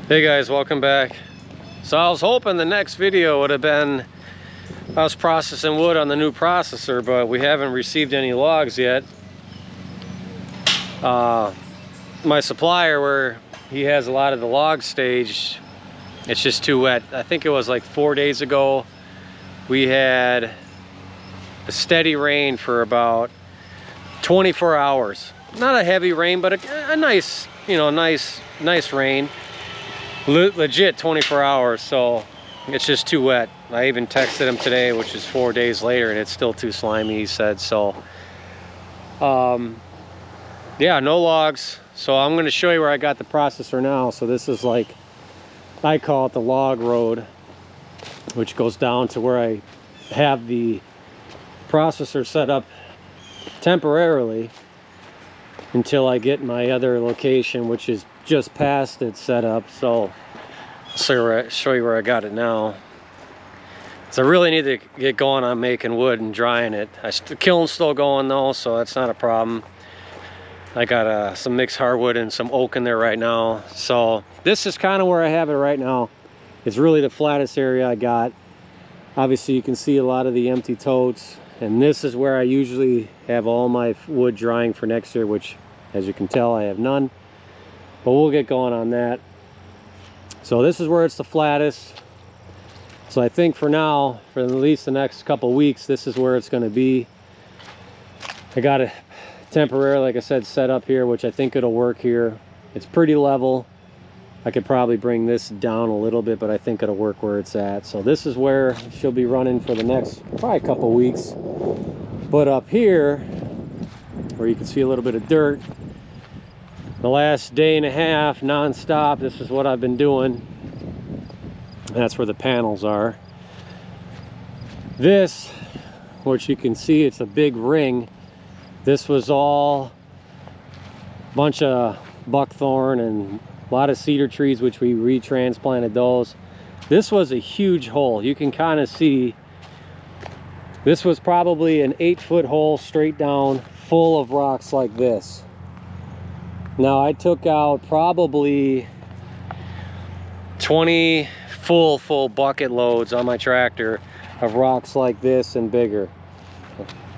Hey guys, welcome back. So I was hoping the next video would have been us processing wood on the new processor, but we haven't received any logs yet. My supplier, where he has a lot of the logs staged, it's just too wet. I think it was like 4 days ago we had a steady rain for about 24 hours. Not a heavy rain, but a nice, nice rain. Legit 24 hours, so it's just too wet. I even texted him today, which is 4 days later, and it's still too slimy, he said. So yeah, no logs. So I'm going to show you where I got the processor now. So this is, like, I call it the log road, which goes down to where I have the processor set up temporarily until I get my other location, which is just past its setup. So I'll show you where I got it now. So I really need to get going on making wood and drying it. The kiln's still going though, so that's not a problem. I got some mixed hardwood and some oak in there right now. So this is kind of where I have it right now. It's really the flattest area I got. Obviously you can see a lot of the empty totes, and this is where I usually have all my wood drying for next year, which, as you can tell, I have none. But we'll get going on that. So this is where it's the flattest. So I think for now, for at least the next couple weeks, this is where it's going to be. I got it temporarily, like I said, set up here, which I think it'll work here. It's pretty level. I could probably bring this down a little bit, but I think it'll work where it's at. So this is where she'll be running for the next probably couple weeks. But up here, where you can see a little bit of dirt, the last day and a half non-stop, this is what I've been doing. That's where the panels are. This, which you can see, it's a big ring. This was all a bunch of buckthorn and a lot of cedar trees, which we retransplanted those. This was a huge hole. You can kind of see this was probably an 8-foot hole straight down, full of rocks like this. Now I took out probably 20 full bucket loads on my tractor of rocks like this and bigger.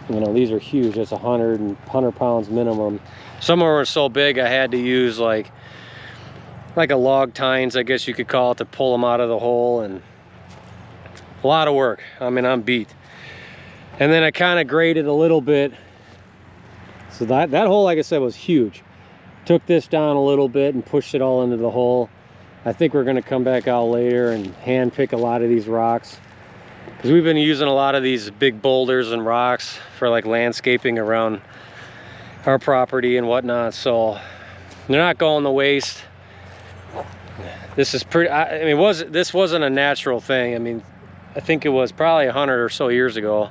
You know, these are huge. It's 100 pounds minimum. Some of them are so big I had to use like a log tines, I guess you could call it, to pull them out of the hole, and a lot of work. I mean, I'm beat. And then I kind of graded a little bit. So that hole, like I said, was huge. Took this down a little bit and pushed it all into the hole. I think we're going to come back out later and hand pick a lot of these rocks, because we've been using a lot of these big boulders and rocks for like landscaping around our property and whatnot. So they're not going to waste. This is pretty, I mean, this wasn't a natural thing. I mean, I think it was probably 100 or so years ago.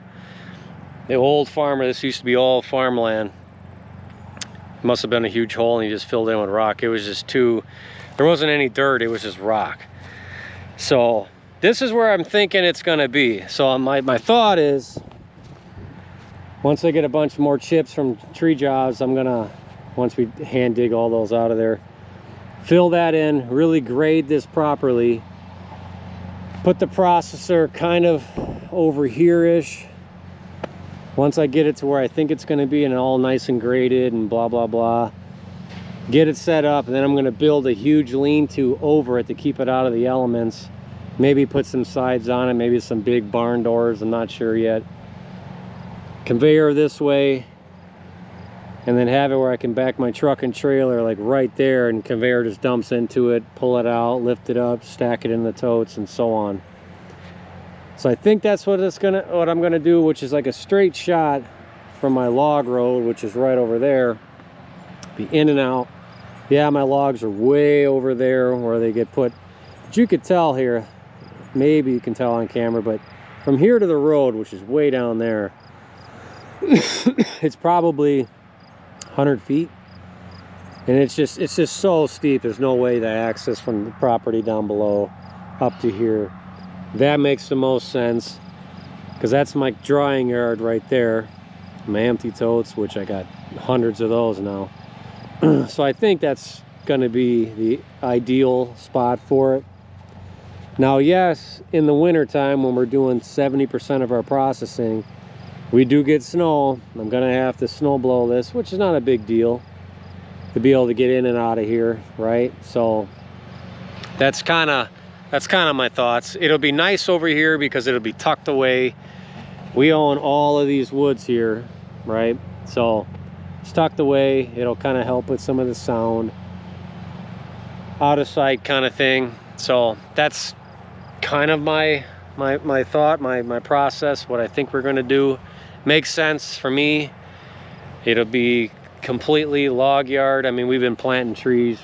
The old farmer, this used to be all farmland. It must have been a huge hole and he just filled in with rock. It was just there wasn't any dirt, it was just rock. So this is where I'm thinking it's gonna be. So my thought is, once I get a bunch more chips from tree jobs, I'm gonna, once we hand dig all those out of there, fill that in, really grade this properly, put the processor kind of over here-ish. Once I get it to where I think it's going to be, and all nice and graded and blah blah blah, get it set up, and then I'm going to build a huge lean-to over it to keep it out of the elements. Maybe put some sides on it, maybe some big barn doors, I'm not sure yet. Conveyor this way, and then have it where I can back my truck and trailer like right there, and conveyor just dumps into it, pull it out, lift it up, stack it in the totes, and so on. So I think that's what I'm gonna do, which is like a straight shot from my log road, which is right over there. Be in and out. Yeah, my logs are way over there where they get put. But you could tell here, maybe you can tell on camera, but from here to the road, which is way down there, it's probably 100 feet. And it's just so steep, there's no way to access from the property down below up to here. That makes the most sense, because that's my drying yard right there. My empty totes, which I got hundreds of those now. So I think that's going to be the ideal spot for it. Now, yes, in the winter time when we're doing 70% of our processing, we do get snow. I'm going to have to snow blow this, which is not a big deal, to be able to get in and out of here, right? So that's kind of my thoughts. It'll be nice over here because it'll be tucked away. We own all of these woods here, right? So it's tucked away. It'll kind of help with some of the sound, out of sight kind of thing. So that's kind of my thought, my process, what I think we're going to do. Makes sense for me. It'll be completely log yard. I mean, we've been planting trees,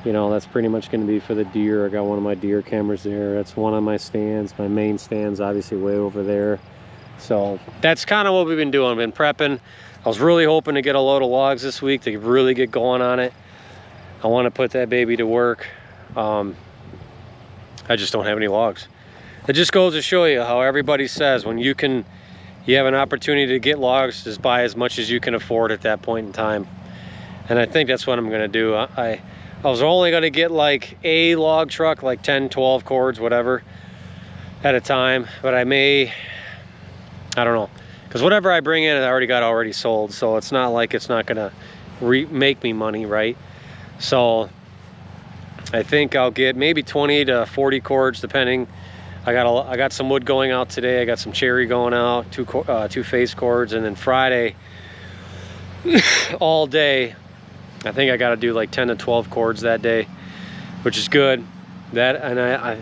you know, that's pretty much going to be for the deer. I got one of my deer cameras there. That's one of my stands. My main stand's obviously way over there. So that's kind of what we've been doing. I've been prepping. I was really hoping to get a load of logs this week to really get going on it. I want to put that baby to work. I just don't have any logs. It just goes to show you how everybody says when you have an opportunity to get logs, just buy as much as you can afford at that point in time. And I think that's what I'm gonna do. I was only gonna get like a log truck, like 10, 12 cords, whatever, at a time. But I don't know. Because whatever I bring in, I already sold. So it's not like it's not gonna make me money, right? So I think I'll get maybe 20 to 40 cords, depending. I got some wood going out today. I got some cherry going out, two face cords, and then Friday all day. I think I got to do like 10 to 12 cords that day, which is good. That, and I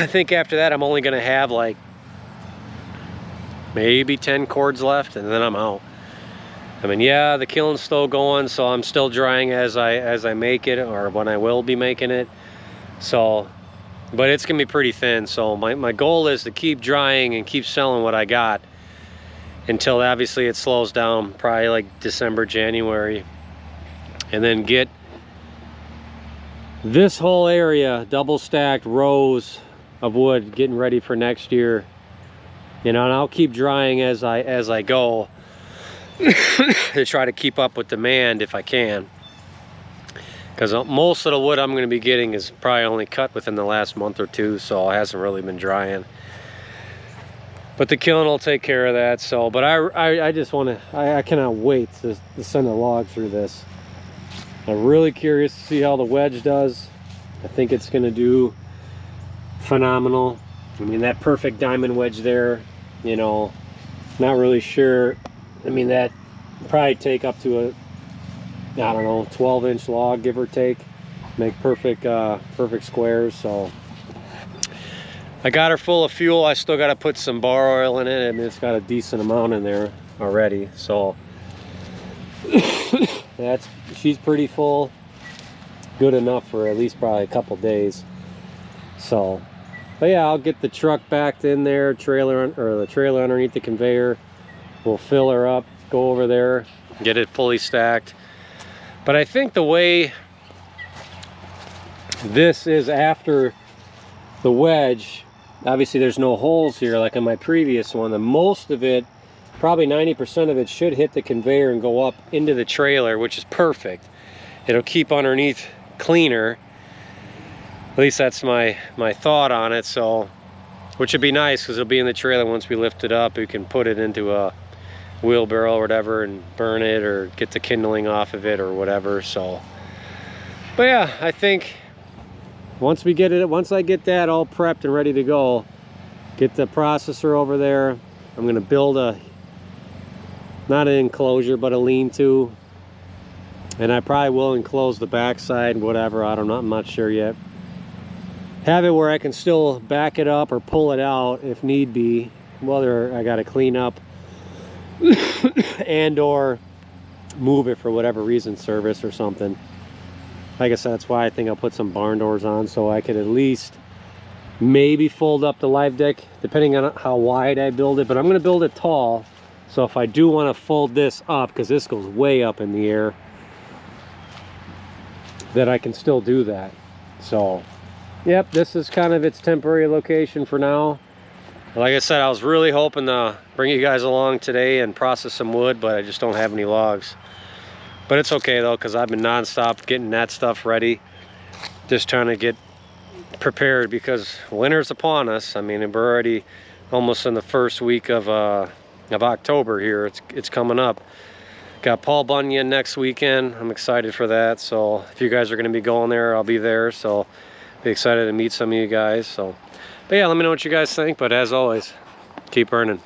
think after that I'm only gonna have like maybe 10 cords left, and then I'm out. I mean, yeah, the kiln's still going, so I'm still drying as I make it, or when I will be making it. So, but it's gonna be pretty thin. So my goal is to keep drying and keep selling what I got until obviously it slows down, probably like December, January, and then get this whole area double stacked rows of wood getting ready for next year. You know, and I'll keep drying as I go to try to keep up with demand if I can, because most of the wood I'm going to be getting is probably only cut within the last month or two, so it hasn't really been drying. But the kiln will take care of that. So, but I just want to, I cannot wait to send a log through this. I'm really curious to see how the wedge does. I think it's going to do phenomenal. I mean, that perfect diamond wedge there, you know, not really sure. I mean, that probably take up to a, I don't know, 12-inch log, give or take. Make perfect squares. So I got her full of fuel. I still got to put some bar oil in it. I mean, it's got a decent amount in there already. So she's pretty full. Good enough for at least probably a couple days. So, but yeah, I'll get the truck backed in there, the trailer underneath the conveyor. We'll fill her up, go over there, get it fully stacked. But I think the way this is after the wedge, obviously there's no holes here like in my previous one. The most of it, probably 90% of it, should hit the conveyor and go up into the trailer, which is perfect. It'll keep underneath cleaner. At least that's my thought on it. So, which would be nice because it'll be in the trailer once we lift it up. We can put it into a wheelbarrow or whatever and burn it, or get the kindling off of it or whatever. So, but yeah, I think once I get that all prepped and ready to go, get the processor over there, I'm gonna build not an enclosure, but a lean-to, and I probably will enclose the backside, whatever, I don't know, I'm not sure yet. Have it where I can still back it up or pull it out if need be, whether I got to clean up and or move it for whatever reason, service or something. Like I said, that's why I think I'll put some barn doors on, so I could at least maybe fold up the live deck, depending on how wide I build it. But I'm going to build it tall, so if I do want to fold this up, because this goes way up in the air, that I can still do that. So yep, this is kind of its temporary location for now. Like I said, I was really hoping to bring you guys along today and process some wood, but I just don't have any logs. But it's okay though, because I've been nonstop getting that stuff ready. Just trying to get prepared because winter's upon us. I mean, we're already almost in the first week of October here. It's coming up. Got Paul Bunyan next weekend. I'm excited for that. So if you guys are going to be going there, I'll be there. So be excited to meet some of you guys. So, but yeah, let me know what you guys think. But as always, keep earning.